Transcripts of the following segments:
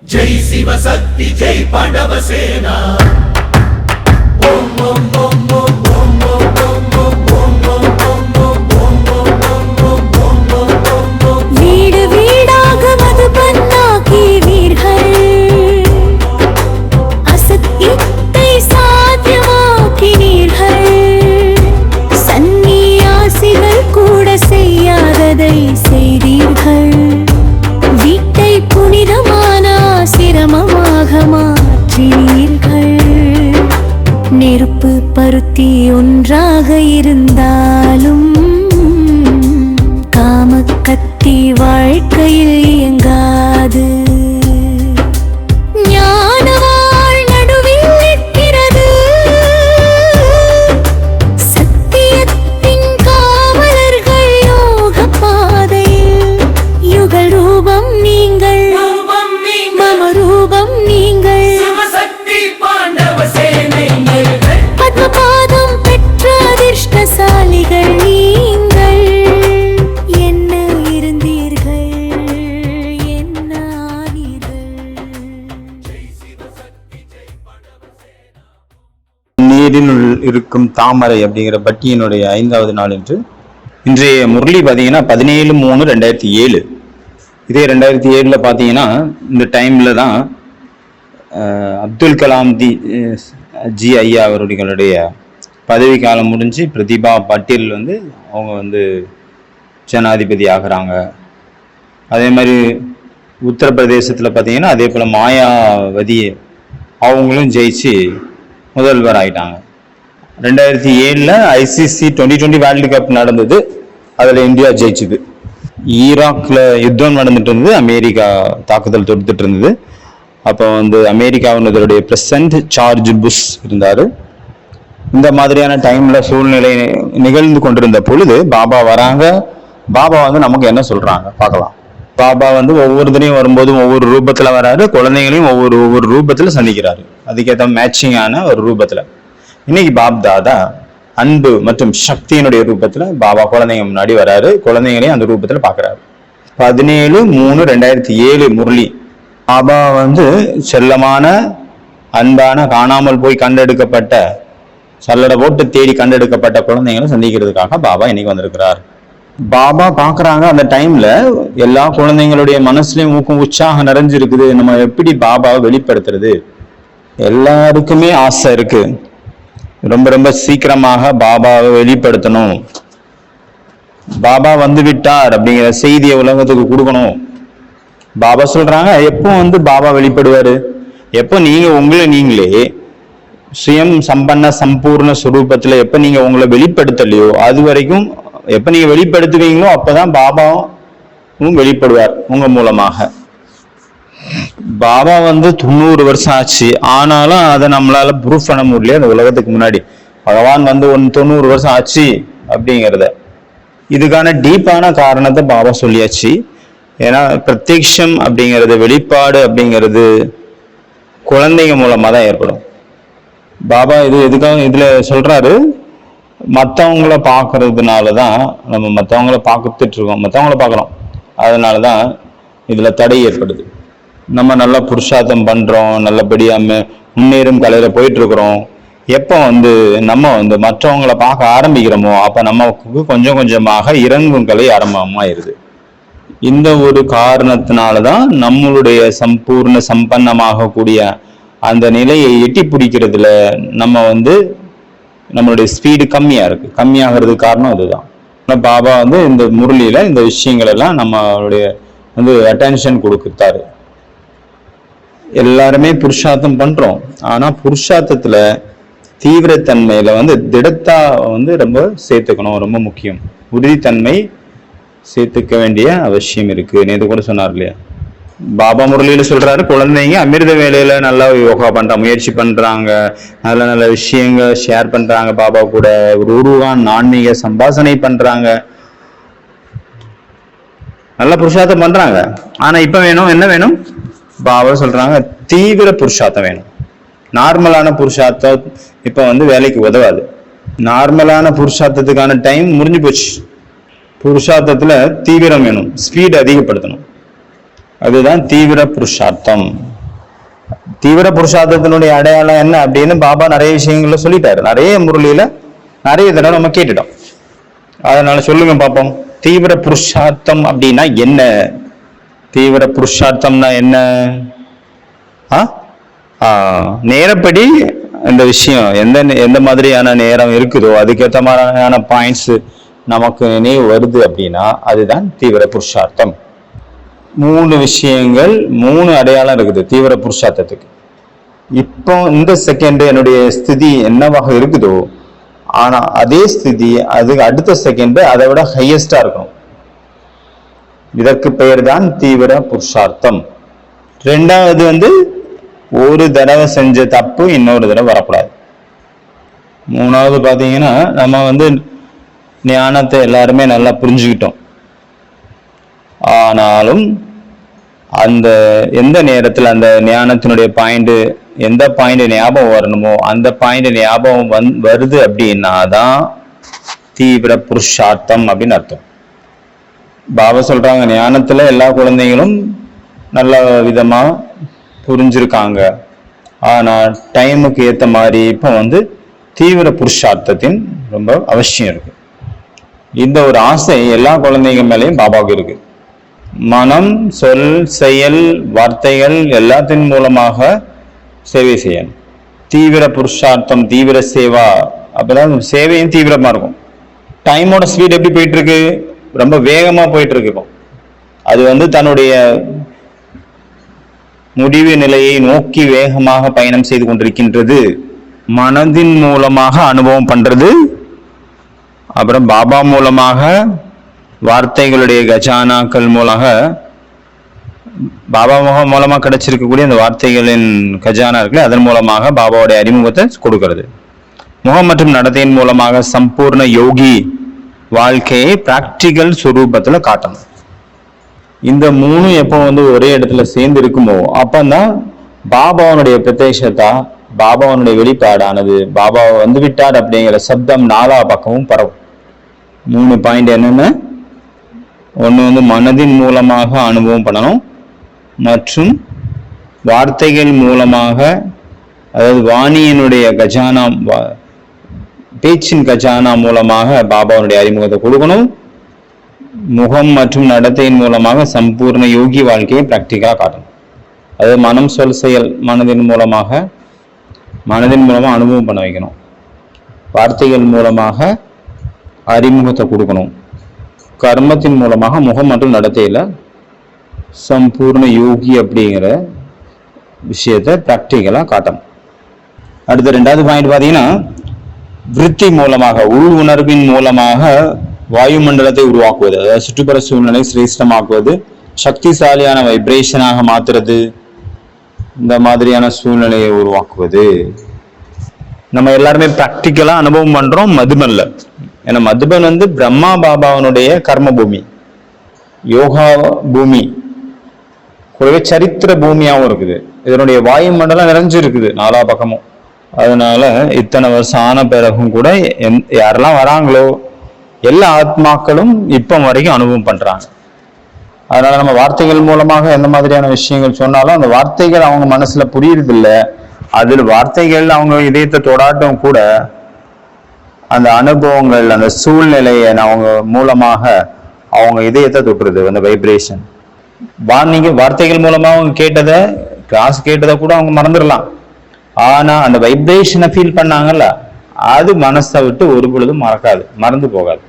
जय शिव शक्ति जय पांडव सेना। ओम ओम ओम ओम ओम ओम ओम வீடு வீடாக மதுபன்னாக்கி வீர்கள் அசத்தியத்தை சாத்தியமாக்கினீர்கள். சந்நியாசிகள் கூட செய்யாததை செய்தீர்கள். வீட்டை புனிதமான ஆசிரமமாக மாற்றினீர்கள். நெருப்பு பருத்தி ஒன்றாக இருந்தாலும் கத்தி வாழ்க்கையில் இயங்காது. ஞானவாள் நடுவில் நிற்கிறது. சத்தியத்தின் காவலர்கள் யோக பாதையில். யுகல் ரூபம் நீங்கள், மம ரூபம் நீங்கள். சிவசக்தி பாண்டவ சேனை பத்மபாதம் பெற்ற அதிர்ஷ்டசாலிகள் நீங்கள். என்ன இருந்தீர்கள், என்ன ஆனீர்கள். நீரினுள் இருக்கும் தாமரை அப்படிங்கிற பட்டியனுடைய 5வது நாள் என்று இன்றைய முரளி பார்த்தீங்கன்னா 17/3/2007. இதே 2007 பார்த்தீங்கன்னா இந்த டைம்ல தான் அப்துல் கலாம் ஜி ஐயா அவர்களுடைய பதவி காலம் முடிஞ்சு பிரதிபா பட்டேல் வந்து அவங்க வந்து ஜனாதிபதி ஆகிறாங்க. அதே மாதிரி உத்தரப்பிரதேசத்தில் பார்த்தீங்கன்னா அதே போல் மாயாவதி அவங்களும் ஜெயிச்சு முதல்வர் ஆகிட்டாங்க. 2007 ICC 2020 வேர்ல்டு கப் நடந்தது. அதில் இந்தியா ஜெயிச்சுது. ஈராக்ல யுத்தம் நடந்துட்டு இருந்தது. அமெரிக்கா தாக்குதல் தொடுத்துட்டு இருந்தது. அப்போ வந்து அமெரிக்காவினுடைய பிரசிடென்ட் ஜார்ஜ் புஷ் இருந்தார். இந்த மாதிரியான டைம்ல சூழ்நிலை நிகழ்ந்து கொண்டிருந்த பொழுது பாபா வராங்க. பாபா வந்து நமக்கு என்ன சொல்றாங்க பார்க்கலாம். பாபா வந்து ஒவ்வொருத்தரையும் வரும்போதும் ஒவ்வொரு ரூபத்துல வராரு. குழந்தைங்களையும் ஒவ்வொரு ரூபத்துல சந்திக்கிறாரு. அதுக்கேற்ற மேட்சிங்கான ஒரு ரூபத்துல. இன்னைக்கு பாப் தாதா அன்பு மற்றும் சக்தியினுடைய ரூபத்துல பாபா குழந்தைங்க முன்னாடி வராரு. குழந்தைங்களையும் அந்த ரூபத்துல பாக்குறாரு. 17/3/2007 முரளி. பாபா வந்து செல்லமான அன்பான காணாமல் போய் கண்டெடுக்கப்பட்ட சல்லடை போட்டு தேடி கண்டெடுக்கப்பட்ட குழந்தைங்களை சந்திக்கிறதுக்காக பாபா இன்னைக்கு வந்திருக்கிறார். பாபா பாக்குறாங்க. அந்த டைம்ல எல்லா குழந்தைங்களுடைய மனசுலயும் ஊக்கம் உற்சாகம் நிறைஞ்சிருக்குது. நம்ம எப்படி பாபாவை வெளிப்படுத்துறது? எல்லாருக்குமே ஆசை இருக்கு. ரொம்ப ரொம்ப சீக்கிரமாக பாபாவை வெளிப்படுத்தணும். பாபா வந்து விட்டார் அப்படிங்கிற செய்தியை உலகத்துக்கு கொடுக்கணும். பாபா சொல்றாங்க, எப்போ வந்து பாபா வெளிப்படுவாரு? எப்போ நீங்க உங்களை நீங்களே சுயம் சம்பன்ன சம்பூர்ண சுரூபத்துல எப்ப நீங்க உங்களை வெளிப்படுத்தலையோ அது வரைக்கும் எப்ப நீங்க வெளிப்படுத்துவீங்களோ அப்பதான் பாபாவும் வெளிப்படுவார் உங்க மூலமாக. பாபா வந்து 90 வருஷம் ஆச்சு. ஆனாலும் அதை நம்மளால ப்ரூஃப் பண்ண முடியல. அந்த உலகத்துக்கு முன்னாடி பகவான் வந்து 90 வருஷம் ஆச்சு அப்படிங்கிறத. இதுக்கான டீப்பான காரணத்தை பாபா சொல்லியாச்சு. ஏன்னா பிரத்யக்ஷம் அப்படிங்கிறது, வெளிப்பாடு அப்படிங்கிறது குழந்தைங்க மூலமா தான் ஏற்படும். பாபா எதுக்காக இதுல சொல்றாரு, மற்றவங்கள பார்க்கறதுனாலதான் நம்ம மற்றவங்கள பார்த்துட்டு இருக்கோம், மற்றவங்கள பார்க்குறோம். அதனாலதான் இதுல தடை ஏற்படுது. நம்ம நல்லா புருஷார்த்தம் பண்றோம், நல்லபடியா முன்னேறும் கலையில போயிட்டு இருக்கிறோம். எப்போ வந்து நம்ம வந்து மற்றவங்கள பார்க்க ஆரம்பிக்கிறோமோ அப்ப நமக்கு கொஞ்சம் கொஞ்சமாக இறங்கும் கலை ஆரம்பமாயிருது. இந்த ஒரு காரணத்தினாலதான் நம்மளுடைய சம்பூர்ண சம்பன்னமாக கூடிய அந்த நிலையை எட்டி பிடிக்கிறதுல நம்ம வந்து நம்மளுடைய ஸ்பீடு கம்மியா இருக்கு. கம்மியாகிறதுக்கு காரணம் அதுதான். பாபா வந்து இந்த முரளியில இந்த விஷயங்கள் எல்லாம் நம்மளுடைய வந்து அட்டென்ஷன் கொடுத்தாரு. எல்லாருமே புருஷார்த்தம் பண்றோம். ஆனா புருஷார்த்தத்துல தீவிரத்தன்மையில வந்து திடத்தா வந்து ரொம்ப சேர்த்துக்கணும். ரொம்ப முக்கியம். உறுதித்தன்மை சேர்த்துக்க வேண்டிய அவசியம் இருக்கு. நேற்று கூட சொன்னார் இல்லையா, பாபா முரளியில சொல்றாரு, குழந்தைங்க அமிர்த வேலையில நல்லா யோகா பண்ற முயற்சி பண்றாங்க, நல்ல நல்ல விஷயங்கள் ஷேர் பண்றாங்க, பாபா கூட ஒரு உருவான் ஆன்மீக சம்பாசனை பண்றாங்க, நல்ல புருஷார்த்தம் பண்றாங்க. ஆனா இப்ப வேணும், என்ன வேணும்? பாபா சொல்றாங்க, தீவிர புருஷார்த்தம் வேணும். நார்மலான புருஷார்த்தம் இப்ப வந்து வேலைக்கு உதவாது. நார்மலான புருஷார்த்தத்துக்கான டைம் முடிஞ்சு போச்சு. புருஷார்த்தத்துல தீவிரம் வேணும், ஸ்பீட் அதிகப்படுத்தணும். அதுதான் தீவிர புருஷார்த்தம். தீவிர புருஷார்த்தத்தினுடைய அடையாளம் என்ன அப்படின்னு பாபா நிறைய விஷயங்கள்ல சொல்லிட்டாரு. நிறைய முரளியில நிறைய தடவை நம்ம கேட்டுட்டோம். அதனால சொல்லுங்க பார்ப்போம், தீவிர புருஷார்த்தம் அப்படின்னா என்ன? தீவிர புருஷார்த்தம்னா என்ன? நேரப்படி இந்த விஷயம் எந்த மாதிரியான நேரம் இருக்குதோ அதுக்கேற்ற மாதிரியான பாயிண்ட்ஸ் நமக்கு நினைவு வருது அப்படின்னா அதுதான் தீவிர புருஷார்த்தம். 3 விஷயங்கள், 3 அடையாளம் இருக்குது தீவிர புருஷார்த்தத்துக்கு. இப்போ இந்த செகண்ட் என்னுடைய ஸ்திதி என்னவாக இருக்குதோ ஆனா அதே ஸ்திதி அதுக்கு அடுத்த செகண்ட் அதை விட ஹையஸ்டா இருக்கணும். இதற்கு பெயர் தான் தீவிர புருஷார்த்தம். 2வது ஒரு தடவை செஞ்ச தப்பு இன்னொரு தடவை வரக்கூடாது. 3வது பாத்தீங்கன்னா நம்ம ஞானத்தை எல்லாருமே நல்லா புரிஞ்சுக்கிட்டோம். ஆனாலும் அந்த எந்த நேரத்துல அந்த ஞானத்தினுடைய பாயிண்ட் எந்த பாயிண்ட் ஞாபகம் வரணுமோ அந்த பாயிண்ட் ஞாபகம் வருது அப்படின்னா தான் தீவிர புருஷார்த்தம் அப்படின்னு அர்த்தம். பாபா சொல்றாங்க, ஞானத்துல எல்லா குழந்தைகளும் நல்ல விதமா புரிஞ்சிருக்காங்க. ஆனா டைமுக்கு ஏத்த மாதிரி இப்போ தீவிர புருஷார்த்தத்தின் ரொம்ப அவசியம் இருக்கு. இந்த ஒரு ஆசை எல்லா குழந்தைங்க மேலேயும் பாபாவுக்கு இருக்கு. மனம், சொல், செயல், வார்த்தைகள் எல்லாத்தின் மூலமாக சேவை செய்யணும். தீவிர புருஷார்த்தம், தீவிர சேவா, அப்பதான் சேவையும் தீவிரமா இருக்கும். டைமோட ஸ்பீட் எப்படி போயிட்டு இருக்கு? ரொம்ப வேகமா போயிட்டு இருக்கு. இப்போ அது தன்னுடைய முடிவு நிலையை நோக்கி வேகமாக பயணம் செய்து கொண்டிருக்கின்றது. மனதின் மூலமாக அனுபவம் பண்றது, அப்புறம் பாபா மூலமாக வார்த்தைகளுடைய கஜானாக்கள் மூலமாக பாபா மூலமா கிடைச்சிருக்கக்கூடிய அந்த வார்த்தைகளின் கஜானா இருக்குல்ல, அதன் மூலமாக பாபாவுடைய அறிமுகத்தை கொடுக்கிறது. முகம் மற்றும் நடத்தையின் மூலமாக சம்பூர்ண யோகி வாழ்க்கையை பிராக்டிக்கல் சுரூபத்துல காட்டணும். இந்த 3 எப்போ ஒரே இடத்துல சேர்ந்து இருக்குமோ அப்பந்தான் பாபாவனுடைய பிரத்யக்ஷதா, பாபாவனுடைய வெளிப்பாடானது பாபா விட்டார் அப்படிங்கிற சப்தம் 4 பக்கமும் பரவும். 3 பாயிண்ட் என்னென்ன? 1 மனதின் மூலமாக அனுபவம் பண்ணணும், மற்றும் வார்த்தைகள் மூலமாக, அதாவது வாணியினுடைய கஜானா, பேச்சின் கஜானா மூலமாக பாபாவுடைய அறிமுகத்தை கொடுக்கணும். முகம் மற்றும் நடத்தையின் மூலமாக சம்பூர்ண யோகி வாழ்க்கையை பிராக்டிக்கலா காட்டணும். அது மனம், சொல், செயல் மனதின் மூலமாக அனுபவம் பண்ண வைக்கணும். வார்த்தைகள் மூலமாக அறிமுகத்தை கொடுக்கணும். கர்மத்தின் மூலமாக முகம் மற்றும் நடத்தையில சம்பூர்ண யோகி அப்படிங்கிற விஷயத்தை பிராக்டிக்கலா காட்டணும். அடுத்த 2வது பாயிண்ட் பாத்தீங்கன்னா, விருத்தி மூலமாக, உள் உணர்வின் மூலமாக வாயுமண்டலத்தை உருவாக்குவது, அதாவது சுற்றுப்புற சூழ்நிலை சிரேஷ்டமாக்குவது, சக்திசாலியான வைப்ரேஷனாக மாத்துறது, இந்த மாதிரியான சூழ்நிலையை உருவாக்குவது. நம்ம எல்லாருமே பிராக்டிக்கலா அனுபவம் பண்றோம் மதுபன்ல. ஏன்னா மதுபன் பிரம்மா பாபாவனுடைய கர்ம பூமி, யோகா பூமி, கூடவே சரித்திர பூமியாவும் இருக்குது. இதனுடைய வாயுமண்டலம் நிறைஞ்சிருக்குது 4 பக்கமும். அதனால இத்தனை வருஷம் ஆன பிறகும் கூட யாரெல்லாம் வராங்களோ எல்லா ஆத்மாக்களும் இப்போ வரைக்கும் அனுபவம் பண்றாங்க. அதனால நம்ம வார்த்தைகள் மூலமாக எந்த மாதிரியான விஷயங்கள் சொன்னாலும் அந்த வார்த்தைகள் அவங்க மனசுல புரியுறது இல்லை. அதில் வார்த்தைகள் அவங்க இதயத்தை தொடாட்டம் கூட அந்த அனுபவங்கள், அந்த சூழ்நிலையை அவங்க மூலமாக அவங்க இதயத்தை தொட்டுருது. அந்த வைப்ரேஷன் வார்த்தைகள் மூலமா அவங்க கேட்டதை, கிளாஸ் கேட்டதை கூட அவங்க மறந்துடலாம். ஆனா அந்த வைப்ரேஷனை ஃபீல் பண்ணாங்கல்ல, அது மனசை விட்டு ஒரு பொழுதும் மறந்து போகாது.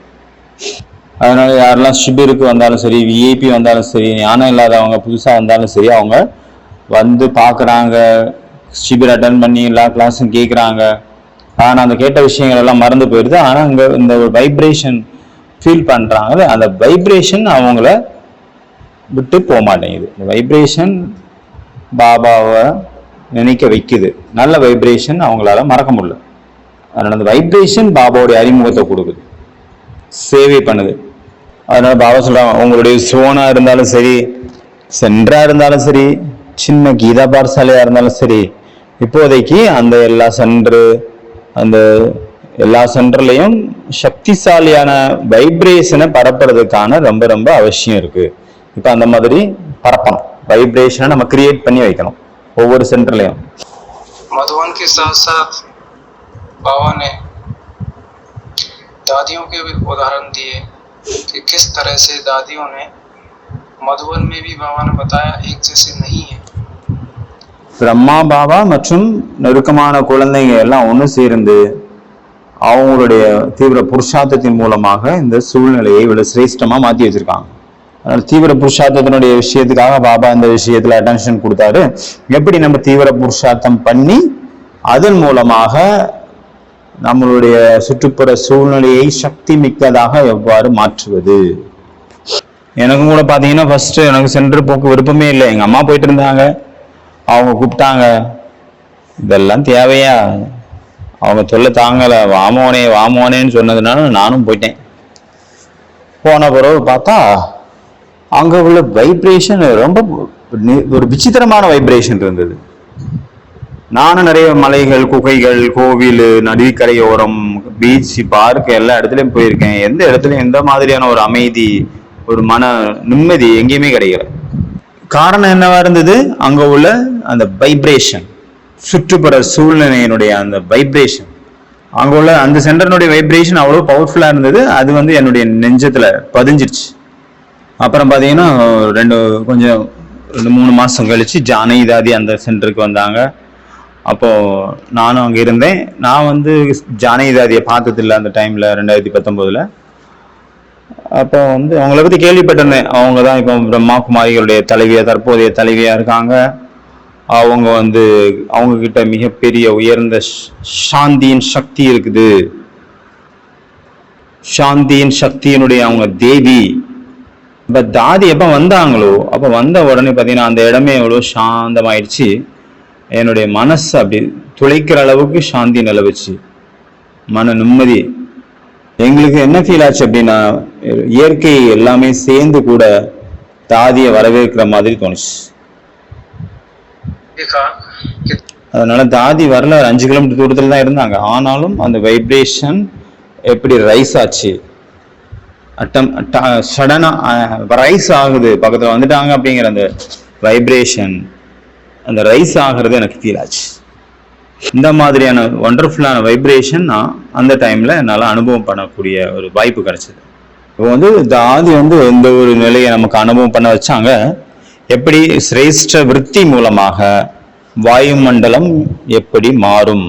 அதனால யாரெல்லாம் ஷிபிருக்கு வந்தாலும் சரி, விஐபி வந்தாலும் சரி, ஞானம் இல்லாதவங்க புதுசா வந்தாலும் சரி, அவங்க பார்க்குறாங்க, ஷிபிர் அட்டன் பண்ணி எல்லா கிளாஸும் கேட்குறாங்க. ஆனா அந்த கேட்ட விஷயங்கள் எல்லாம் மறந்து போயிடுது. ஆனா அங்க இந்த ஒரு வைப்ரேஷன் ஃபீல் பண்றாங்க. அந்த வைப்ரேஷன் அவங்கள விட்டு போக மாட்டேங்குது. இந்த வைப்ரேஷன் பாபாவை நினைக்க வைக்குது. நல்ல வைப்ரேஷன் அவங்களால மறக்க முடியல. அதனால அந்த வைப்ரேஷன் பாபாவுடைய அறிமுகத்தை கொடுக்குது, சேவை பண்ணுது. அதனால பாபா சொல்றாங்க, உங்களுடைய சோனா இருந்தாலும் சரி, சென்ட்ரா இருந்தாலும் சரி, சின்ன கீதா பாரசாலையா இருந்தாலும் சரி, இப்போதைக்கு அந்த எல்லா சென்டர்லையும் சக்திசாலியான வைப்ரேஷனை பரப்புறதுக்கான ரொம்ப ரொம்ப அவசியம் இருக்கு. இப்ப அந்த மாதிரி பரப்பணும். வைப்ரேஷனை நம்ம கிரியேட் பண்ணி வைக்கணும். ஒவ்வொரு சென்டர்லயும். मधुबन के साथ साथ बाबा ने दादियों के भी उदाहरण दिए कि किस तरह से दादियों ने मधुबन में भी बाबा ने बताया एक जैसे नहीं है. பிரம்மா பாபா மற்றும் நெருக்கமான குழந்தைங்க எல்லாம் ஒன்று சேர்ந்து அவங்களுடைய தீவிர புருஷார்த்தத்தின் மூலமாக இந்த சூழ்நிலையை இவ்வளவு சிரேஷ்டமா மாத்தி வச்சிருக்காங்க. அதனால தீவிர புருஷார்த்தத்தினுடைய விஷயத்துக்காக பாபா இந்த விஷயத்துல அட்டென்ஷன் கொடுத்தாரு. எப்படி நம்ம தீவிர புருஷார்த்தம் பண்ணி அதன் மூலமாக நம்மளுடைய சுற்றுப்புற சூழ்நிலையை சக்தி மிக்கதாக எவ்வாறு மாற்றுவது. எனக்கும் கூட பாத்தீங்கன்னா ஃபர்ஸ்ட் எனக்கு சென்று போக்கு விருப்பமே இல்லை. எங்க அம்மா போயிட்டு இருந்தாங்க, அவங்க கூப்பிட்டாங்க, இதெல்லாம் தேவையா, அவங்க தொல்லை தாங்கல, வாமோனே வாமோனேன்னு சொன்னதுனால நானும் போயிட்டேன். போன பிறகு பார்த்தா அங்க உள்ள வைப்ரேஷன் ரொம்ப ஒரு விசித்திரமான வைப்ரேஷன் இருந்தது. நானும் நிறைய மலைகள், குகைகள், கோவில், நதிக்கரையோரம், பீச், பார்க் எல்லா இடத்துலயும் போயிருக்கேன். எந்த இடத்துலயும் எந்த மாதிரியான ஒரு அமைதி, ஒரு மன நிம்மதி எங்கேயுமே கிடைக்கல. காரணம் என்னவா இருந்தது? அங்க உள்ள அந்த வைப்ரேஷன், சுற்றுப்புற சூழ்நிலையினுடைய அந்த வைப்ரேஷன், அங்க உள்ள அந்த சென்டர்னுடைய வைப்ரேஷன் அவ்வளவு பவர்ஃபுல்லா இருந்தது. அது வந்து என்னுடைய நெஞ்சத்துல பதிஞ்சிருச்சு. அப்புறம் பாத்தீங்கன்னா கொஞ்சம் 2-3 மாசம் கழிச்சு ஜானகி தாதி அந்த சென்டருக்கு வந்தாங்க. அப்போ நானும் அங்க இருந்தேன். நான் வந்து ஜானகி தாதியை பார்த்தது இல்லை அந்த டைம்ல, 2019. அப்போ வந்து அவங்கள பத்தி கேள்விப்பட்டிருந்தேன். அவங்க தான் இப்போ பிரம்மா குமாரிகளுடைய தலைவியா, தற்போதைய தலைவியா இருக்காங்க. அவங்க வந்து அவங்க கிட்ட மிகப்பெரிய உயர்ந்த சாந்தியின் சக்தி இருக்குது. சாந்தியின் சக்தியினுடைய அவங்க தேவி. இப்ப தாதி எப்ப வந்தாங்களோ அப்ப வந்த உடனே பாத்தீங்கன்னா அந்த இடமே எவ்வளவு சாந்தமாயிடுச்சு. என்னுடைய மனசு அப்படி துளைக்கிற அளவுக்கு சாந்தி நிலவுச்சு, மன நிம்மதி. எங்களுக்கு என்ன ஃபீல் ஆச்சு அப்படின்னா, இயற்கை எல்லாமே சேர்ந்து கூட தாதியை வரவேற்கிற மாதிரி தோணுச்சு. அதனால தாதி வரல, 5 கிலோமீட்டர் தூரத்துல தான் இருந்தாங்க. ஆனாலும் அந்த வைப்ரேஷன் எப்படி ரைஸ் ஆச்சு, சடனா ரைஸ் ஆகுது, பக்கத்துல வந்துட்டாங்க அப்படிங்கிற அந்த வைப்ரேஷன், அந்த ரைஸ் ஆகிறது எனக்கு ஃபீல் ஆச்சு. இந்த மாதிரியான ஒண்டர்ஃபுல்லான வைப்ரேஷன் நான் அந்த டைம்ல என்னால் அனுபவம் பண்ணக்கூடிய ஒரு வாய்ப்பு கிடைச்சது. இப்போ வந்து தாதி வந்து எந்த ஒரு நிலையை நமக்கு அனுபவம் பண்ண வச்சாங்க. எப்படி சிரேஷ்ட விருத்தி மூலமாக வாயுமண்டலம் எப்படி மாறும்,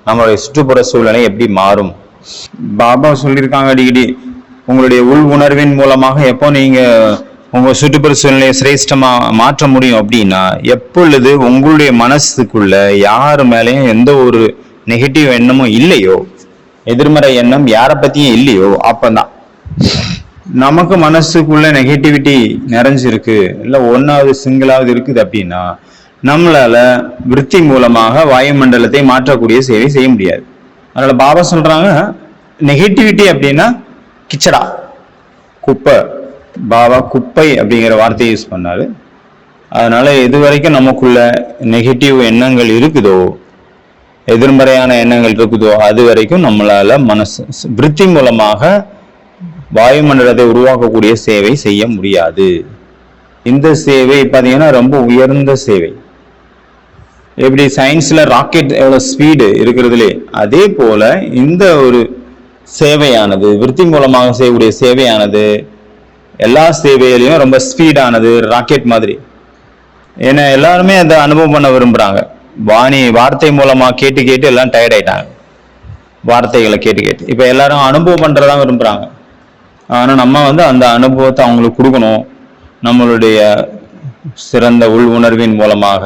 நம்மளுடைய சுற்றுப்புற சூழ்நிலை எப்படி மாறும். பாபா சொல்லியிருக்காங்க அடிக்கடி, உங்களுடைய உள் உணர்வின் மூலமாக எப்போ நீங்க உங்க சுற்றுப்புற சூழ்நிலையை சிரேஷ்டமா மாற்ற முடியும் அப்படின்னா, எப்பொழுது உங்களுடைய மனசுக்குள்ள யாரு மேலேயும் எந்த ஒரு நெகட்டிவ் எண்ணமும் இல்லையோ, எதிர்மறை எண்ணம் யாரை பத்தியும் இல்லையோ, அப்பதான் நமக்கு மனசுக்குள்ள நெகட்டிவிட்டி நிறைஞ்சிருக்கு, இல்லை ஒன்னாவது சிங்கிளாவது இருக்குது அப்படின்னா நம்மளால விருத்தி மூலமாக வாயுமண்டலத்தை மாற்றக்கூடிய சேவை செய்ய முடியாது. அதனால பாபா சொல்றாங்க, நெகட்டிவிட்டி அப்படின்னா கிச்சடா, குப்பை. பாபா குப்பை அப்படிங்கிற வார்த்தையை யூஸ் பண்ணாரு. அதனால எது வரைக்கும் நமக்குள்ள நெகட்டிவ் எண்ணங்கள் இருக்குதோ, எதிர்மறையான எண்ணங்கள் இருக்குதோ, அது வரைக்கும் நம்மளால மனசு விருத்தி மூலமாக வாயுமண்டலத்தை உருவாக்கக்கூடிய சேவை செய்ய முடியாது. இந்த சேவை பார்த்தீங்கன்னா ரொம்ப உயர்ந்த சேவை. எப்படி சயின்ஸ்ல ராக்கெட் எவ்வளவு ஸ்பீடு இருக்கிறதுலே, அதே போல இந்த ஒரு சேவையானது, விருத்தி மூலமாக செய்யக்கூடிய சேவையானது எல்லா சேவையிலையும் ரொம்ப ஸ்பீடானது, ராக்கெட் மாதிரி. ஏன்னா எல்லாருமே அதை அனுபவம் பண்ண விரும்புறாங்க. வார்த்தை மூலமா கேட்டு கேட்டு எல்லாம் டயர்ட் ஆயிட்டாங்க, வார்த்தைகளை கேட்டு கேட்டு. இப்ப எல்லாரும் அனுபவம் பண்றதா விரும்புறாங்க. ஆனா நம்ம வந்து அந்த அனுபவத்தை அவங்களுக்கு கொடுக்கணும். நம்மளுடைய சிறந்த உள் உணர்வின் மூலமாக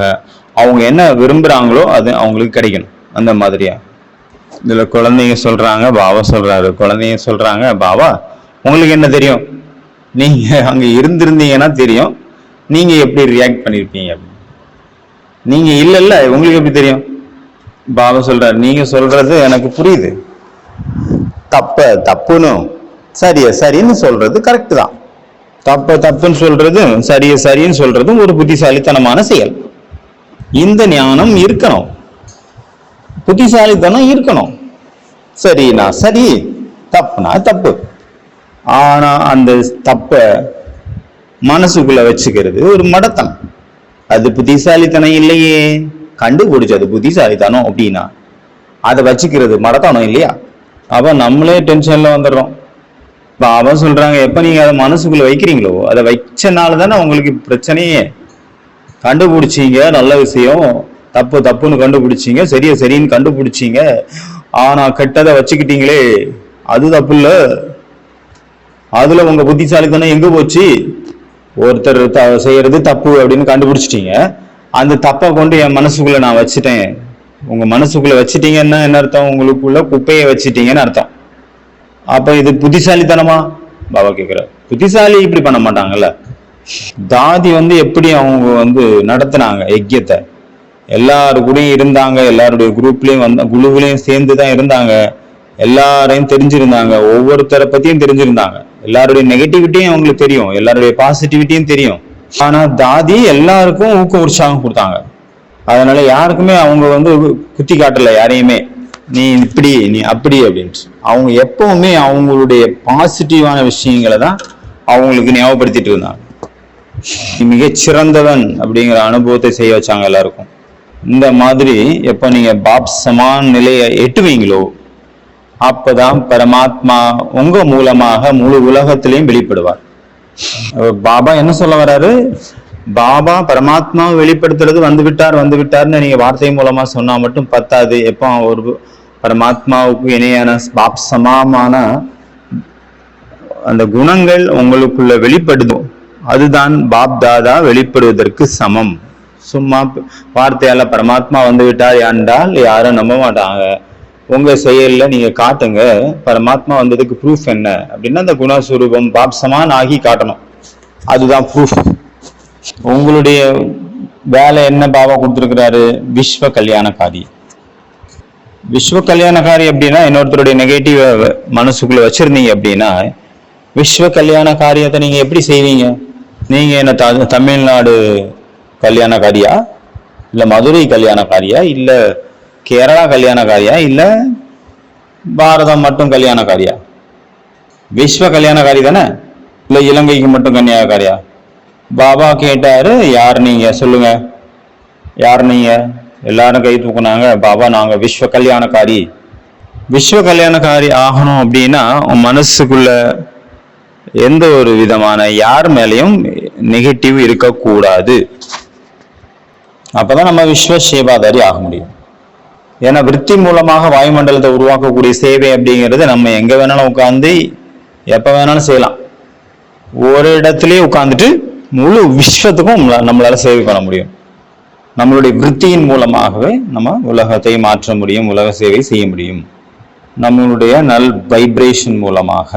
அவங்க என்ன விரும்புறாங்களோ அது அவங்களுக்கு கிடைக்கணும். அந்த மாதிரியா இதுல குழந்தைங்க சொல்றாங்க, பாபா சொல்றாரு, குழந்தைங்க சொல்றாங்க, பாபா உங்களுக்கு என்ன தெரியும், நீங்க அங்க இருந்திருந்தீங்கன்னா தெரியும், நீங்க எப்படி ரியாக்ட் பண்ணிருப்பீங்க. நீங்க இல்ல உங்களுக்கு எப்படி தெரியும். பாபா சொல்றாரு, நீங்க சொல்றது எனக்கு புரியுது, தப்புன்னு சரின்னு சொல்றது கரெக்ட் தான். தப்புன்னு சொல்றதும் சரின்னு சொல்றதும் ஒரு புத்திசாலித்தனமான செயல். இந்த ஞானம் இருக்கணும், புத்திசாலித்தனம் இருக்கணும். சரினா சரி, தப்புனா தப்பு. ஆனா அந்த தப்ப மனசுக்குள்ள வச்சுக்கிறது ஒரு மடத்தனம். அது புத்திசாலித்தனம் இல்லையே. கண்டுபிடிச்சது புத்திசாலித்தனம் அப்படின்னா அதை வச்சுக்கிறது மடத்தனம் இல்லையா? அப்ப நம்மளே டென்ஷன்ல வந்துடுறோம். இப்ப அவன் சொல்றாங்க, எப்ப நீங்க அதை மனசுக்குள்ள வைக்கிறீங்களோ அதை வச்சனால தானே உங்களுக்கு பிரச்சனையே. கண்டுபிடிச்சீங்க, நல்ல விஷயம், தப்பு தப்புன்னு கண்டுபிடிச்சீங்க, சரின்னு கண்டுபிடிச்சீங்க, ஆனா கெட்டதை வச்சுக்கிட்டீங்களே, அது தப்பு இல்ல. அதுல உங்க புத்திசாலித்தனம் எங்க போச்சு? ஒருத்தர் செய்யறது தப்பு அப்படின்னு கண்டுபிடிச்சிட்டீங்க, அந்த தப்பை கொண்டு என் மனசுக்குள்ள நான் வச்சுட்டேன். உங்க மனசுக்குள்ள வச்சுட்டீங்கன்னா என்ன அர்த்தம்? உங்களுக்குள்ள குப்பையை வச்சுட்டீங்கன்னு அர்த்தம். அப்ப இது புத்திசாலித்தனமா? பாபா கேக்குற. புத்திசாலி இப்படி பண்ண மாட்டாங்கல்ல. தாதி எப்படி அவங்க நடத்தினாங்க யஜ்யத்தை, எல்லாரு கூடயும் இருந்தாங்க, எல்லாருடைய குரூப்லயும் குழுவிலையும் சேர்ந்துதான் இருந்தாங்க, எல்லாரையும் தெரிஞ்சிருந்தாங்க, ஒவ்வொருத்தரை பத்தியும் தெரிஞ்சிருந்தாங்க, எல்லாருடைய நெகட்டிவிட்டியும் அவங்களுக்கு தெரியும், எல்லாருடைய பாசிட்டிவிட்டியும் தெரியும். ஆனா தாதி எல்லாருக்கும் ஊக்க உற்சாகம் கொடுத்தாங்க. அதனால யாருக்குமே அவங்க குத்தி காட்டல யாரையுமே, நீ இப்படி நீ அப்படி அப்படின்ட்டு. அவங்க எப்பவுமே அவங்களுடைய பாசிட்டிவான விஷயங்களை தான் அவங்களுக்கு ஞாபகப்படுத்திட்டு இருந்தாங்க. மிகச்சிறந்தவன் அப்படிங்கிற அனுபவத்தை செய்ய வச்சாங்க எல்லாருக்கும். இந்த மாதிரி எப்ப நீங்க பாப் சமான் நிலையை எட்டுவீங்களோ அப்பதான் பரமாத்மா உங்க மூலமாக முழு உலகத்திலையும் வெளிப்படுவார். பாபா என்ன சொல்ல வர்றாரு? பாபா பரமாத்மா வெளிப்படுத்துறது வந்துவிட்டார்னு நீங்க வார்த்தை மூலமா சொன்னா மட்டும் பத்தாது. எப்போ ஒரு பரமாத்மாவுக்கு இணையான பாப் சமமான அந்த குணங்கள் உங்களுக்குள்ள வெளிப்படுதோ அதுதான் பாப் தாதா வெளிப்படுவதற்கு சமம். சும்மா வார்த்தையால பரமாத்மா வந்துவிட்டார் என்றால் யாரும் நம்ப மாட்டாங்க. உங்க செயல்ல நீங்க காட்டுங்க பரமாத்மா வந்ததுக்கு ப்ரூஃப் என்ன அப்படின்னா அந்த குணஸ்வரூபம் பாப் சமான் ஆகி காட்டணும், அதுதான் ப்ரூஃப். உங்களுடைய வேலை என்ன பாபா கொடுத்துருக்கிறாரு? விஸ்வ கல்யாணக்காரி. விஸ்வ கல்யாணக்காரி அப்படின்னா இன்னொருத்தருடைய நெகட்டிவ் மனசுக்குள்ள வச்சிருந்தீங்க அப்படின்னா விஸ்வ கல்யாண காரியத்தை நீங்க எப்படி செய்வீங்க? நீங்க என்ன தமிழ்நாடு கல்யாணக்காரியா, இல்ல மதுரை கல்யாணக்காரியா, இல்ல கேரளா கல்யாணக்காரியா, இல்ல பாரதம் மட்டும் கல்யாணக்காரியா? விஸ்வ கல்யாணக்காரி தானே, இல்ல இலங்கைக்கு மட்டும் கன்னியாகாரியா? பாபா கேட்டாரு, யார் நீங்க சொல்லுங்க, யார் நீங்க? எல்லாரும் கை தூக்குனாங்க. பாபா நாங்க விஸ்வ கல்யாணக்காரி. விஸ்வ கல்யாணக்காரி ஆகணும் அப்படின்னா உன் மனசுக்குள்ள எந்த ஒரு விதமான யார் மேலையும் நெகட்டிவ் இருக்கக்கூடாது. அப்பதான் நம்ம விஸ்வ சேவாதாரி ஆக முடியும். ஏன்னா விருத்தி மூலமாக வாயுமண்டலத்தை உருவாக்கக்கூடிய சேவை அப்படிங்கிறது நம்ம எங்க வேணாலும் உட்கார்ந்து எப்ப வேணாலும் செய்யலாம். ஒரு இடத்துலயே உட்கார்ந்துட்டு முழு விஸ்வத்துக்கும் நம்மளால சேவை பண்ண முடியும். நம்மளுடைய விருத்தியின் மூலமாகவே நம்ம உலகத்தை மாற்ற முடியும், உலக சேவை செய்ய முடியும், நம்மளுடைய நல் வைப்ரேஷன் மூலமாக.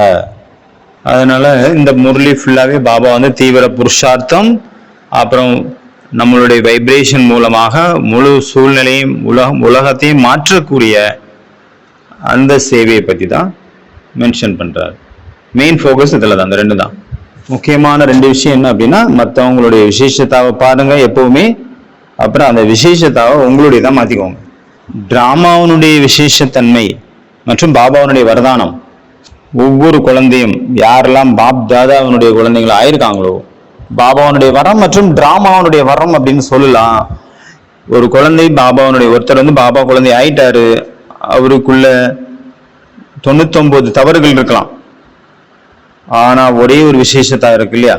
அதனால இந்த முரளி ஃபுல்லாவே பாபா தீவிர புருஷார்த்தம், அப்புறம் நம்மளுடைய வைப்ரேஷன் மூலமாக முழு சூழ்நிலையும் உலகத்தையும் மாற்றக்கூடிய அந்த சேவையை பத்தி தான் மென்ஷன் பண்றாரு. மெயின் ஃபோக்கஸ் இதுல தான், அந்த ரெண்டு தான் முக்கியமான ரெண்டு விஷயம். என்ன அப்படின்னா மற்றவங்களுடைய விசேஷத்தாவை பாருங்க எப்பவுமே, அப்புறம் அந்த விசேஷத்தாவை உங்களுடைய தான் மாத்திக்கோங்க. டிராமாவனுடைய விசேஷத்தன்மை மற்றும் பாபாவனுடைய வரதானம். ஒவ்வொரு குழந்தையும் யாரெல்லாம் பாப் தாதாவனுடைய குழந்தைகள் ஆயிருக்காங்களோ பாபாவனுடைய வரம் மற்றும் டிராமாவனுடைய வரம் அப்படின்னு சொல்லலாம். ஒரு குழந்தை பாபாவனுடைய ஒருத்தர் பாபா குழந்தை ஆயிட்டாரு, அவருக்குள்ள 99 தவறுகள் இருக்கலாம், ஆனா ஒரே ஒரு விசேஷத்தா இருக்கு இல்லையா?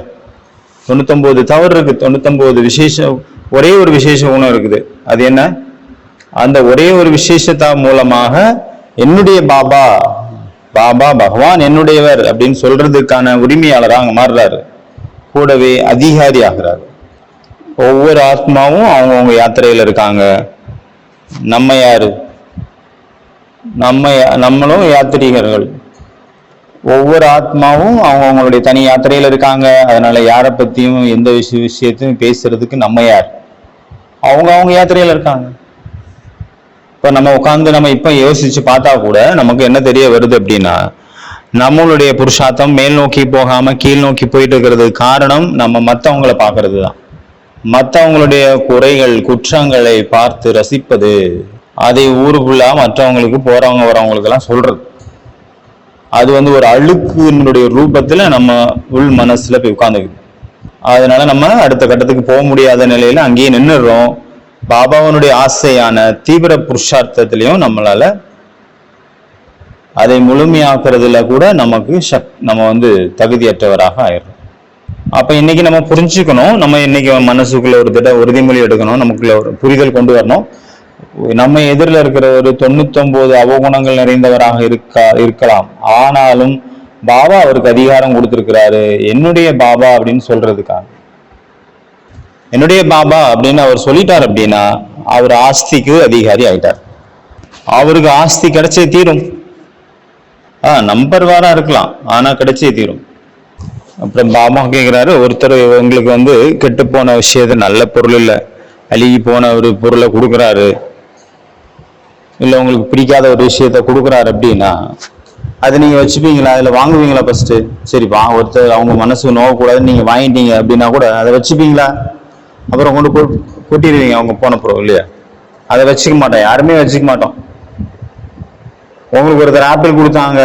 99 தவறு இருக்கு, 99 விசேஷம், ஒரே ஒரு விசேஷ குணம் இருக்குது. அது என்ன? அந்த ஒரே ஒரு விசேஷத்தா மூலமாக என்னுடைய பாபா பகவான் என்னுடையவர் அப்படின்னு சொல்றதுக்கான உரிமையாளராக அங்க மாறுறாரு, கூடவே அதிகாரி ஆகிறாரு. ஒவ்வொரு ஆத்மாவும் அவங்கவுங்க யாத்திரையில இருக்காங்க. நம்ம யாரு? நம்மளும் யாத்திரிகர்கள். ஒவ்வொரு ஆத்மாவும் அவங்களுடைய தனி யாத்திரையில இருக்காங்க. அதனால யாரை பத்தியும் எந்த விஷயத்தையும் பேசுறதுக்கு நம்ம யார்? அவங்க யாத்திரையில இருக்காங்க. இப்ப நம்ம உட்கார்ந்து நம்ம இப்ப யோசிச்சு பார்த்தா கூட நமக்கு என்ன தெரிய வருது அப்படின்னா, நம்மளுடைய புருஷார்த்தம் மேல் நோக்கி போகாம கீழ் நோக்கி போயிட்டு இருக்கிறது காரணம் நம்ம மற்றவங்களை பார்க்கறது தான். மற்றவங்களுடைய குறைகள் குற்றங்களை பார்த்து ரசிப்பது, அதை ஊருக்குள்ளா மற்றவங்களுக்கு போறவங்க வரவங்களுக்கு எல்லாம் சொல்றது. அது ஒரு அழுக்கினுடைய ரூபத்துல நம்ம உள் மனசுல போய் உட்கார்ந்துக்குது. அதனால நம்ம அடுத்த கட்டத்துக்கு போக முடியாத நிலையில அங்கேயே நின்றுடுறோம். பாபாவனுடைய ஆசையான தீவிர புருஷார்த்தத்திலையும் நம்மளால அதை முழுமையாக்குறதுல கூட நமக்கு நம்ம தகுதியற்றவராக ஆயிடும். அப்ப இன்னைக்கு நம்ம புரிஞ்சுக்கணும், நம்ம இன்னைக்கு மனசுக்குள்ள ஒரு உறுதிமொழி எடுக்கணும், நமக்குள்ள ஒரு புரிதல் கொண்டு வரணும். நம்ம எதிரில் இருக்கிற ஒரு 99 அவகுணங்கள் நிறைந்தவராக இருக்கலாம். ஆனாலும் பாபா அவருக்கு அதிகாரம் கொடுத்திருக்கிறாரு, என்னுடைய பாபா அப்படின்னு சொல்றதுக்காக. என்னுடைய பாபா அப்படின்னு அவர் சொல்லிட்டார் அப்படின்னா அவர் ஆஸ்திக்கு அதிகாரி ஆயிட்டார். அவருக்கு ஆஸ்தி கிடைச்சே தீரும். நம்பர் வாரா இருக்கலாம், ஆனா கிடைச்சே தீரும். அப்புறம் பாபா கேட்கிறாரு, ஒருத்தர் உங்களுக்கு கெட்டு போன விஷயத்த, நல்ல பொருள் இல்ல அழுகி போன ஒரு பொருளை கொடுக்குறாரு, இல்ல உங்களுக்கு பிடிக்காத ஒரு விஷயத்த கொடுக்குறாரு அப்படின்னா அதை நீங்க வச்சுப்பீங்களா? அதுல வாங்குவீங்களா? ஃபர்ஸ்ட் சரி ஒருத்தர் அவங்க மனசு நோவக்கூடாதுன்னு நீங்க வாங்கிட்டீங்க அப்படின்னா கூட அதை வச்சுப்பீங்களா? அப்புறம் கொண்டு போய் கொட்டிடுவீங்க அவங்க போன பொருள் இல்லையா? அதை வச்சுக்க மாட்டோம், யாருமே வச்சுக்க மாட்டோம். உங்களுக்கு ஒருத்தர் ஆப்பிள் கொடுத்தாங்க,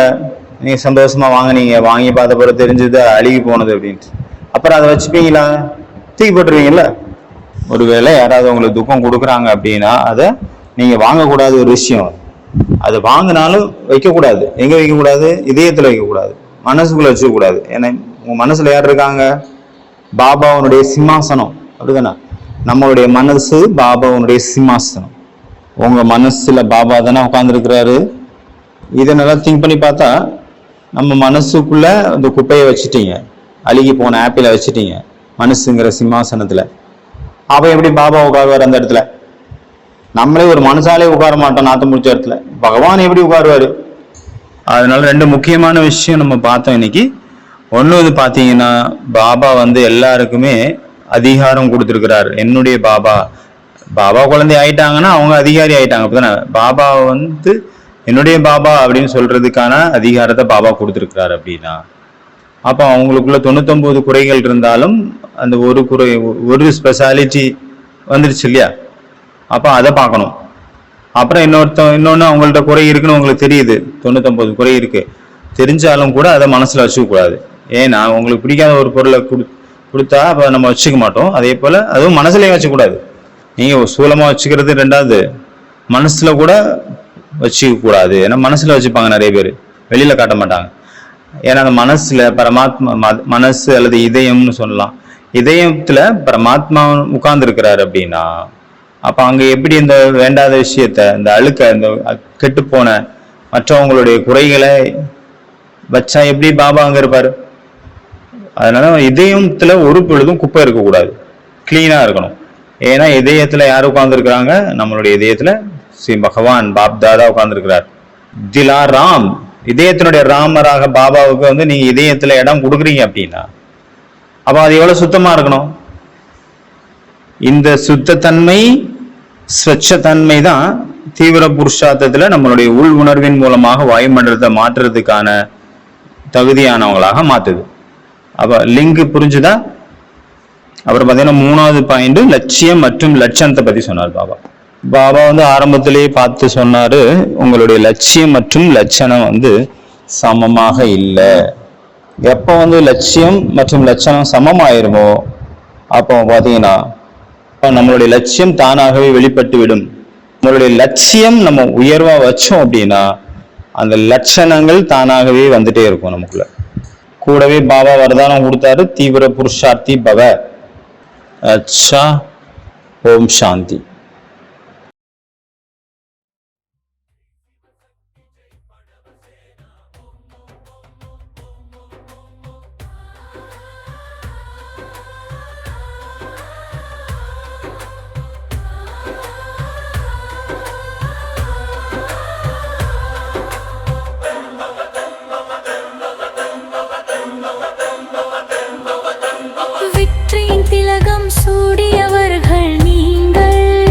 நீங்க சந்தோஷமா வாங்கினீங்க, வாங்கி பார்த்த பிறகு தெரிஞ்சது அழுகி போனது அப்படின்ட்டு, அப்புறம் அதை வச்சுப்பீங்களா? தூக்கி போட்டுருவீங்கல்ல. ஒருவேளை யாராவது உங்களுக்கு துக்கம் கொடுக்குறாங்க அப்படின்னா அதை நீங்க வாங்கக்கூடாது ஒரு விஷயம். அதை வாங்கினாலும் வைக்கக்கூடாது. எங்க வைக்கக்கூடாது? இதயத்துல வைக்கக்கூடாது, மனசுக்குள்ள வச்சுக்கூடாது. ஏன்னா உங்க மனசுல யார் இருக்காங்க? பாபாவுனுடைய சிம்மாசனம், அப்படிதானே? நம்மளுடைய மனசு பாபாவுனுடைய சிம்மாசனம். உங்க மனசுல பாபா தானே உட்கார்ந்துருக்கிறாரு. இதை நல்லா திங்க் பண்ணி பார்த்தா, நம்ம மனசுக்குள்ள அந்த குப்பையை வச்சுட்டீங்க, அழுகி போன ஆப்பிளை வச்சுட்டீங்க மனசுங்கிற சிம்மாசனத்துல. அப்ப எப்படி பாபா உட்காருவார் அந்த இடத்துல? நம்மளே ஒரு மனசாலே உட்கார மாட்டோம் நாத்தம் முடிச்ச இடத்துல, பகவான் எப்படி உட்காருவாரு? அதனால ரெண்டு முக்கியமான விஷயம் நம்ம பார்த்தோம் இன்னைக்கு. ஒண்ணு பாத்தீங்கன்னா, பாபா எல்லாருக்குமே அதிகாரம் கொடுத்திருக்கிறார். என்னுடைய பாபா, பாபா குழந்தை ஆயிட்டாங்கன்னா அவங்க அதிகாரி ஆயிட்டாங்க, அப்படிதானே? பாபா என்னுடைய பாபா அப்படின்னு சொல்றதுக்கான அதிகாரத்தை பாபா கொடுத்திருக்கிறார். அப்படின்னா அப்ப அவங்களுக்குள்ள 99 குறைகள் இருந்தாலும் அந்த ஒரு ஸ்பெஷாலிட்டி வந்துருச்சு இல்லையா? அப்ப அதை பார்க்கணும். அப்புறம் இன்னொன்னு அவங்கள்ட்ட குறை இருக்குன்னு உங்களுக்கு தெரியுது, 99 குறை இருக்கு தெரிஞ்சாலும் கூட அதை மனசுல வச்சுக்க கூடாது. ஏன்னா உங்களுக்கு பிடிக்காத ஒரு பொருளை கொடுத்தா அப்ப நம்ம வச்சுக்க மாட்டோம். அதே போல அதுவும் மனசுலயே வச்சுக்கூடாது. நீங்க சூலமா வச்சுக்கிறது ரெண்டாவது, மனசுல கூட வச்சுக்க கூடாது. ஏன்னா மனசுல வச்சுப்பாங்க நிறைய பேர், வெளியில காட்ட மாட்டாங்க. ஏன்னா அந்த மனசுல பரமாத்மா, மனசு அல்லது இதயம்னு சொல்லலாம், இதயத்துல பரமாத்மா உட்கார்ந்து இருக்கிறாரு அப்படின்னா அப்ப அங்க எப்படி இந்த வேண்டாத விஷயத்த, இந்த அழுக்க, இந்த கெட்டு போன மற்றவங்களுடைய குறைகளை வச்சா எப்படி பாபா அங்க இருப்பாரு? அதனால இதயத்துல ஒரு பொழுதும் குப்பை இருக்கக்கூடாது, கிளீனா இருக்கணும். ஏன்னா இதயத்துல யார் உட்கார்ந்து இருக்கிறாங்க? நம்மளுடைய இதயத்துல ஸ்ரீ பகவான் பாப் தாதா உட்கார்ந்து இருக்கிறார். திலா ராம், இதயத்தினுடைய ராமராக பாபாவுக்கு நீங்க இதயத்துல இடம் கொடுக்குறீங்க அப்படின்னா அப்ப அது எவ்வளவு சுத்தமா இருக்கணும்? இந்த சுத்தத்தன்மை, ஸ்வச்சத்தன்மை தான் தீவிர புருஷார்த்தத்துல நம்மளுடைய உள் உணர்வின் மூலமாக வாயுமண்டலத்தை மாற்றுறதுக்கான தகுதியானவங்களாக மாத்துது. அப்ப லிங்க் புரிஞ்சுதா? அப்புறம் பாத்தீங்கன்னா 3வது பாயிண்ட் லட்சியம் மற்றும் லட்சணத்தை பத்தி சொன்னார் பாபா. பாபா ஆரம்பத்திலேயே பார்த்து சொன்னாரு, உங்களுடைய லட்சியம் மற்றும் லட்சணம் சமமாக இல்லை. எப்போ லட்சியம் மற்றும் லட்சணம் சமமாயிருமோ அப்போ பாத்தீங்கன்னா நம்மளுடைய லட்சியம் தானாகவே வெளிப்பட்டு விடும். நம்மளுடைய லட்சியம் நம்ம உயர்வா வச்சோம் அப்படின்னா அந்த லட்சணங்கள் தானாகவே வந்துட்டே இருக்கும் நமக்குள்ள. கூடவே பாபா வரதானம் கொடுத்தாரு, தீவிர புருஷார்த்தி பவ. அச்சா, ஓம் சாந்தி. வெற்றியின் திலகம் சூடியவர்கள் நீங்கள்.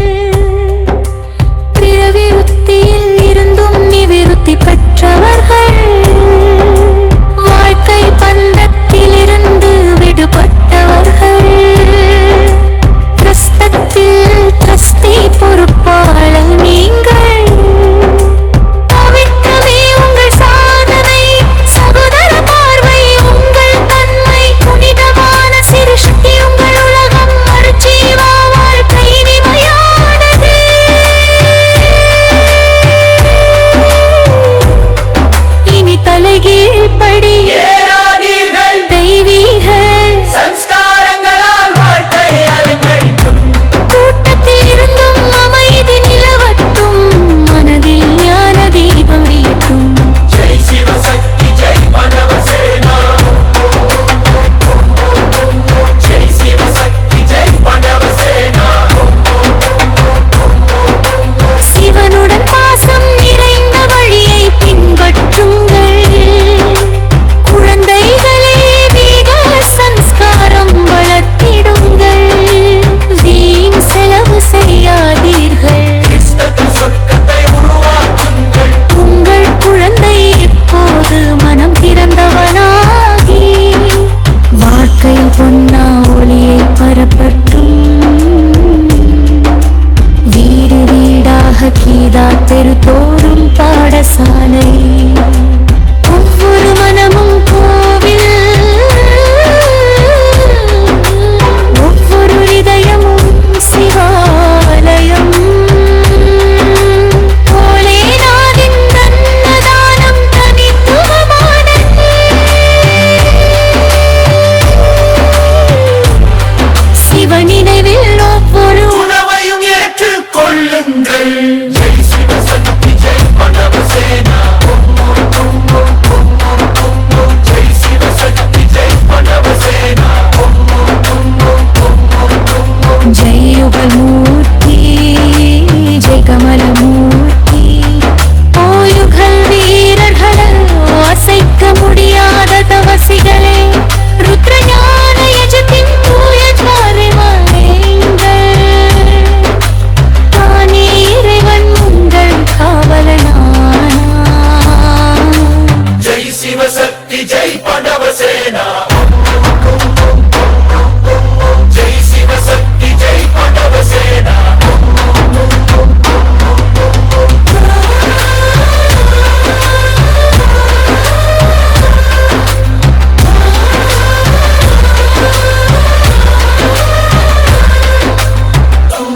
கீதா தெருதோறும் பாடசாலை, ஒவ்வொரு மனமும் கோவில், ஒவ்வொரு இதயமும் சிவாலயம். போலேநாதின் அன்னதானம் தனித்துவமானது. சிவநினைவில் ஒவ்வொரு உணவையும் ஏற்றுக் கொள்ளுங்கள். ஜெய் சிவசக்தி ஜெய் படவசேனா. ஜெய் சிவசக்தி ஜெய் படவசேனா. ஜெய் யுகமூர்த்தி ஜெய் கமலமூர்த்தி. ஓயுகல் வீரர்களே, அசைக்க முடியாத தவசிகளே, ருத்ரஞான யஜத்தின் தூய ஜாரிமாரேங்கள். தானே இறைவன் உங்கள் காவலனானார். ஜெய் சிவசக்தி ஜெய் படவசேனா. ஜெய் சிவசக்தி ஜெய் படவசேனா. Bum,